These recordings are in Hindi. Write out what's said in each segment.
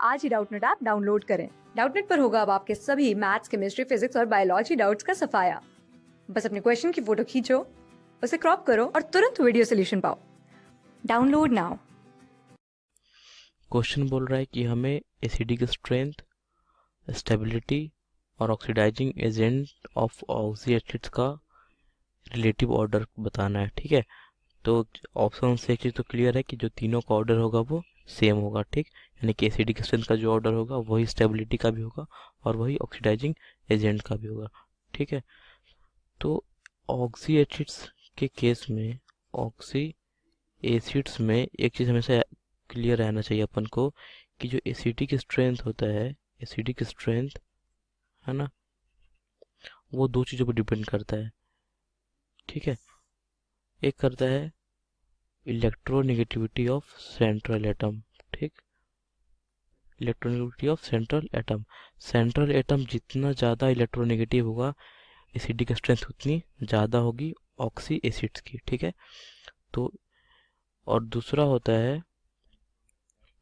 आज ही डाउटनेट ऐप डाउनलोड करें। डाउटनेट पर होगा अब आपके सभी मैथ्स, केमिस्ट्री, फिजिक्स और बायोलॉजी डाउट्स का सफाया। बस अपने क्वेश्चन की फोटो खींचो, उसे क्रॉप करो और तुरंत वीडियो सोल्यूशन पाओ। Download now. क्वेश्चन बोल रहा है कि हमें एसिडिक स्ट्रेंथ, स्टेबिलिटी और oxidising agent of oxy acids का रिलेटिव ऑर्डर बताना है। ठीक है, तो ऑप्शन से एक चीज़ तो क्लियर है कि जो तीनों का ऑर्डर होगा वो सेम होगा। ठीक, यानी कि एसिडिक स्ट्रेंथ का जो ऑर्डर होगा वही स्टेबिलिटी का भी होगा और वही ऑक्सीडाइजिंग एजेंट का भी होगा। ठीक है, तो ऑक्सी एसिड्स के केस में ऑक्सी एसिड्स में एक चीज़ हमेशा क्लियर रहना चाहिए अपन को कि जो एसिडिक स्ट्रेंथ होता है, एसिडिक स्ट्रेंथ है ना, वो दो चीज़ों पर डिपेंड करता है। ठीक है, एक करता है इलेक्ट्रोनेगेटिविटी ऑफ सेंट्रल एटम। ठीक, electronegativity of central atom, central atom जितना ज़्यादा इलेक्ट्रोनेगेटिव होगा एसिडिक स्ट्रेंथ उतनी ज़्यादा होगी ऑक्सी एसिड्स की। ठीक है, तो और दूसरा होता है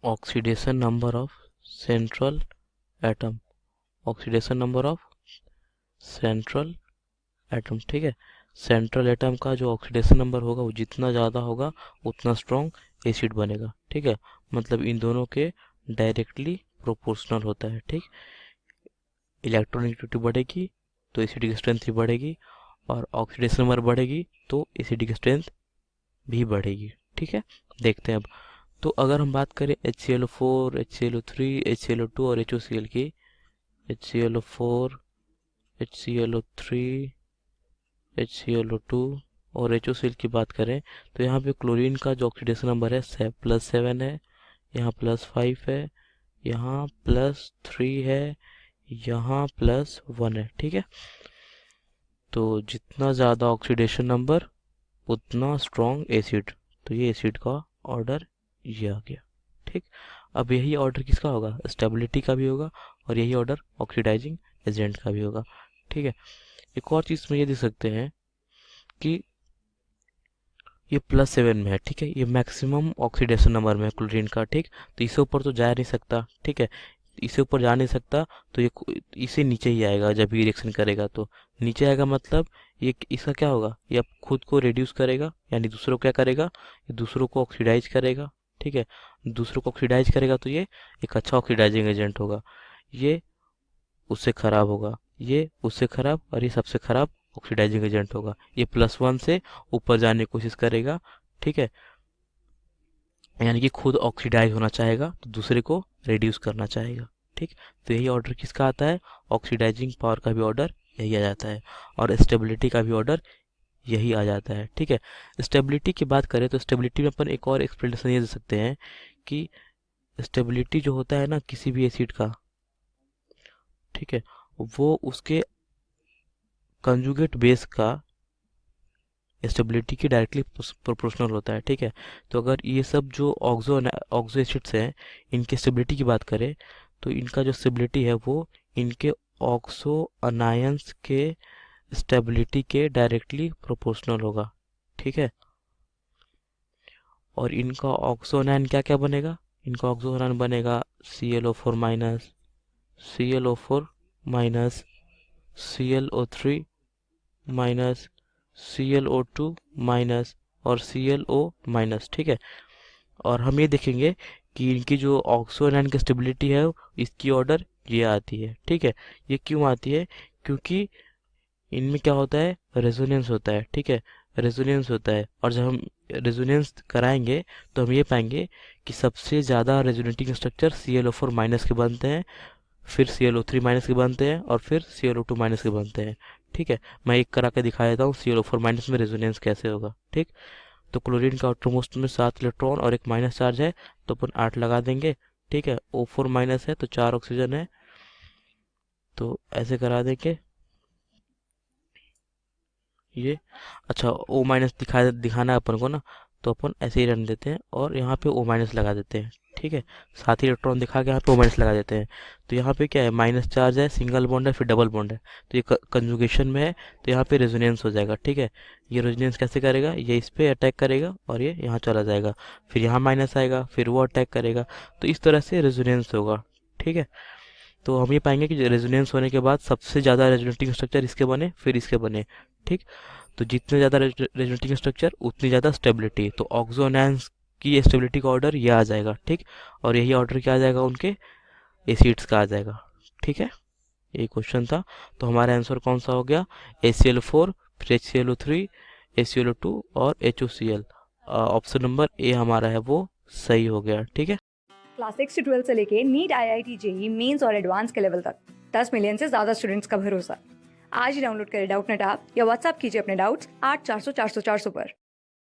oxidation number of central atom, oxidation number of central atom. ठीक है, सेंट्रल एटम का जो ऑक्सीडेशन नंबर होगा वो जितना ज़्यादा होगा उतना स्ट्रॉन्ग एसिड बनेगा। ठीक है, मतलब इन दोनों के डायरेक्टली प्रोपोर्शनल होता है। ठीक, इलेक्ट्रोनेगेटिविटी बढ़ेगी तो एसिडिक स्ट्रेंथ भी बढ़ेगी और ऑक्सीडेशन नंबर बढ़ेगी तो एसिडिक स्ट्रेंथ भी बढ़ेगी। ठीक है, देखते हैं अब। तो अगर हम बात करें HClO4, HClO3, HClO2 और HOCl की, HClO4, HClO3, HClO2 और HOCl की बात करें तो यहाँ पे क्लोरीन का जो ऑक्सीडेशन नंबर है +7 है, यहाँ +5 है, यहाँ +3 है, यहाँ +1 है। ठीक है, तो जितना ज़्यादा ऑक्सीडेशन नंबर उतना स्ट्रॉन्ग एसिड, तो ये एसिड का ऑर्डर ये आ गया। ठीक, अब यही ऑर्डर किसका होगा, स्टेबिलिटी का भी होगा और यही ऑर्डर ऑक्सीडाइजिंग एजेंट का भी होगा। ठीक है, एक और चीज़ में ये देख सकते हैं कि ये +7 में है। ठीक है, ये मैक्सिमम ऑक्सीडेशन नंबर में है क्लोरीन का। ठीक, तो इससे ऊपर तो जा नहीं सकता। ठीक है, इससे ऊपर जा नहीं सकता तो ये इसे नीचे ही आएगा। जब ये रिएक्शन करेगा तो नीचे आएगा, मतलब ये इसका क्या होगा, ये अब खुद को रिड्यूस करेगा, यानी दूसरों को क्या करेगा, ये दूसरों को ऑक्सीडाइज करेगा। ठीक है, दूसरों को ऑक्सीडाइज करेगा तो ये एक अच्छा ऑक्सीडाइजिंग एजेंट होगा। ये उससे खराब होगा, ये उससे खराब और ये सबसे खराब ऑक्सीडाइजिंग एजेंट होगा। ये +1 से ऊपर जाने की कोशिश करेगा। ठीक है, यानी कि खुद ऑक्सीडाइज होना चाहेगा तो दूसरे को रिड्यूस करना चाहेगा। ठीक, तो यही ऑर्डर किसका आता है, ऑक्सीडाइजिंग पावर का भी ऑर्डर यही आ जाता है और स्टेबिलिटी का भी ऑर्डर यही आ जाता है। ठीक है, स्टेबिलिटी की बात करें तो स्टेबिलिटी में अपन एक और एक्सप्लेनेशन ये दे सकते हैं कि स्टेबिलिटी जो होता है ना किसी भी एसिड का, ठीक है, वो उसके कंजुगेट बेस का स्टेबिलिटी की डायरेक्टली प्रोपोर्शनल होता है। ठीक है, तो अगर ये सब जो ऑक्सो एसिड्स हैं इनकी स्टेबिलिटी की बात करें तो इनका जो स्टेबिलिटी है वो इनके ऑक्सो अनायंस के स्टेबिलिटी के डायरेक्टली प्रोपोर्शनल होगा। ठीक है, और इनका ऑक्सो अनायन क्या क्या बनेगा, इनका ऑक्सो अनायन बनेगा ClO4 minus, ClO4 minus, ClO3 minus, ClO2 minus और ClO माइनस। ठीक है, और हम ये देखेंगे कि इनकी जो ऑक्सो अनायन की स्टेबिलिटी है इसकी ऑर्डर ये आती है। ठीक है, ये क्यों आती है, क्योंकि इनमें क्या होता है, रेजोनेंस होता है। ठीक है, रेजोनेंस होता है और जब हम रेजोनेंस कराएंगे तो हम ये पाएंगे कि सबसे ज़्यादा रेजोनेटिंग स्ट्रक्चर ClO4 माइनस के बनते हैं, फिर ClO3 माइनस के बनते हैं और फिर ClO2 माइनस के बनते हैं। ठीक है, मैं एक करा के दिखा देता हूँ ClO4 माइनस में रेजोनेंस कैसे होगा। ठीक, तो क्लोरीन का आउटरमोस्ट में 7 इलेक्ट्रॉन और एक माइनस चार्ज है तो अपन 8 लगा देंगे। ठीक है, O4 माइनस है तो 4 ऑक्सीजन है, तो ऐसे करा देंगे ये। अच्छा, O माइनस दिखाना है अपन को ना, तो अपन ऐसे ही रन देते हैं और यहाँ पे O माइनस लगा देते हैं। ठीक है। साथ ही इलेक्ट्रॉन दिखा के यहाँ पे माइनस लगा देते हैं। तो यहाँ पे क्या है, माइनस चार्ज है, सिंगल बॉन्ड है, फिर डबल बॉन्ड है, तो ये कंजुगेशन में है, तो यहाँ पे रेजोनेंस हो जाएगा। ठीक है, ये रेजोनेंस कैसे करेगा, ये इस पे अटैक करेगा और ये यहाँ चला जाएगा, फिर यहाँ माइनस आएगा, फिर वो अटैक करेगा, तो इस तरह से रेजोनेंस होगा। ठीक है, तो हम ये पाएंगे कि रेजोनेंस होने के बाद सबसे ज़्यादा रेजोनेटिंग स्ट्रक्चर इसके बने, फिर इसके बने। ठीक, तो जितने ज़्यादा रेजोनेटिंग स्ट्रक्चर उतनी ज़्यादा स्टेबिलिटी, तो ऑक्सो एनायंस की स्टेबिलिटी का ऑर्डर ये आ जाएगा। ठीक, और यही ऑर्डर क्या आ जाएगा, उनके एसिड्स का आ जाएगा। ठीक है, यही क्वेश्चन था। तो हमारा आंसर कौन सा हो गया, HCl4, फिर HClO3, HClO2 और HOCl। ऑप्शन नंबर ए हमारा है वो सही हो गया। ठीक है, क्लास 6 से 12 से लेके नीट, IIT, JEE मेंस और एडवांस के लेवल तक 10 मिलियन से ज्यादा स्टूडेंट्स का भरोसा। आज ही डाउनलोड करें डाउटनेट ऐप या व्हाट्सएप कीजिए अपने डाउट्स 8400 400 400 पर।